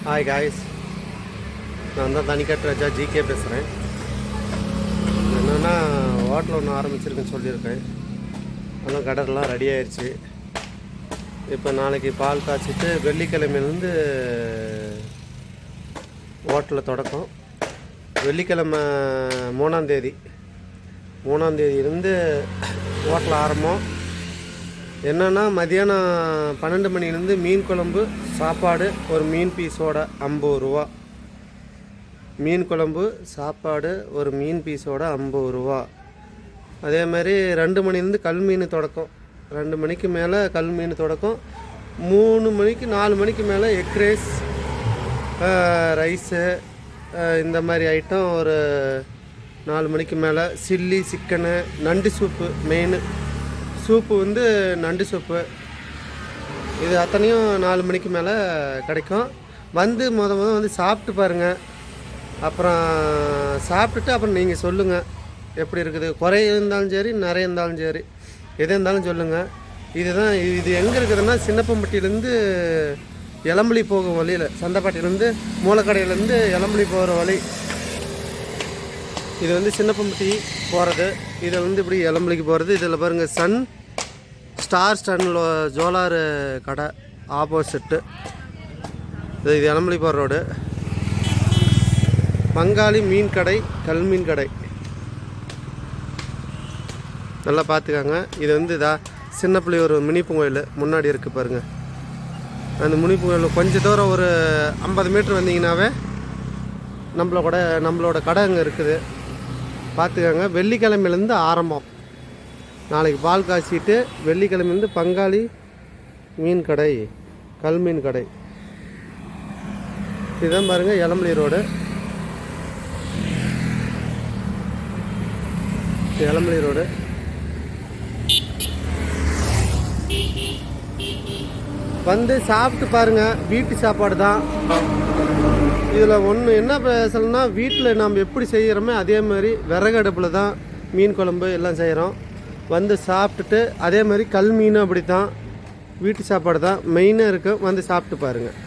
Hi guys, நான் தான் தனிக்காட்டு ராஜா GK பேசுகிறேன். என்னென்னா ஹோட்டல் ஒன்று ஆரம்பிச்சிருக்குன்னு சொல்லியிருக்கேன். அதெல்லாம் கடலாம் ரெடி ஆயிடுச்சு. இப்போ நாளைக்கு பால் காய்ச்சிட்டு வெள்ளிக்கிழமையிலேருந்து ஹோட்டலில் தொடக்கம். வெள்ளிக்கிழமை 3ஆந்தேதியிலேருந்து ஹோட்டல் ஆரம்பம். என்னென்னா மதியானம் 12 மணிலேருந்து மீன் குழம்பு சாப்பாடு ஒரு மீன் பீஸோட 50 ரூபா. மீன் குழம்பு சாப்பாடு ஒரு மீன் பீஸோட 50 ரூபா. அதே மாதிரி 2 மணிலேருந்து கல் மீன் தொடக்கம். 2 மணிக்கு மேலே கல் மீன் தொடக்கம். 3 மணிக்கு 4 மணிக்கு மேலே எக் ரைஸ், ரைஸு, இந்த மாதிரி ஐட்டம். ஒரு 4 மணிக்கு மேலே சில்லி சிக்கனு, நண்டு சூப்பு. மெயின் சூப்பு வந்து நண்டு சூப்பு. இது அத்தனையும் 4 மணிக்கு மேலே கிடைக்கும். வந்து வந்து சாப்பிட்டு பாருங்கள். அப்புறம் சாப்பிட்டுட்டு அப்புறம் நீங்கள் சொல்லுங்கள் எப்படி இருக்குது. குறை இருந்தாலும் சரி, நிறைய இருந்தாலும் சரி, எது இருந்தாலும் சொல்லுங்கள். இது எங்கே இருக்குதுன்னா சின்னப்பம்பட்டியிலேருந்து எலம்பலி போகும் வழியில், சந்தைப்பாட்டியிலேருந்து மூலக்கடையிலேருந்து எலம்பலி போகிற வழி. இது வந்து சின்னப்பம்பட்டி போகிறது. இதில் வந்து இப்படி எலம்பலிக்கு போகிறது. இதில் பாருங்கள், ஸ்டார் ஜோலார் கடை ஆப்போசிட்டு. இது எலம்பலி போகிற ரோடு. பங்காளி மீன் கடை, கல் மீன் கடை. நல்லா பார்த்துக்காங்க. இது வந்து சின்னப்பிள்ளை ஒரு முனிப்பு கோயில் முன்னாடி இருக்குது பாருங்கள். அந்த முனிப்பு கோயில் கொஞ்சம் தூரம் ஒரு 50 மீட்டர் வந்தீங்கன்னாவே நம்மளோட கடை அங்கே இருக்குது. பார்த்துக்கோங்க. வெள்ளிக்கிழமையிலேருந்து ஆரம்பம். நாளைக்கு பால் காய்ச்சிட்டு வெள்ளிக்கிழமையிலேருந்து பங்காளி மீன் கடை, கல் மீன் கடை. இதுதான் பாருங்கள் எலம்பலி ரோடு. எலம்பலி ரோடு. வந்து சாப்பிட்டு பாருங்கள். வீட்டு சாப்பாடு தான். இதில் ஒன்று என்ன பேசலைன்னா, வீட்டில் நம்ம எப்படி செய்கிறோமோ அதே மாதிரி விறகு அடுப்பில் தான் மீன் குழம்பு எல்லாம் செய்கிறோம். வந்து சாப்பிட்டுட்டு அதே மாதிரி கல் மீனும் அப்படி தான். வீட்டு சாப்பாடு தான் மெயினாக இருக்குது. வந்து சாப்பிட்டு பாருங்கள்.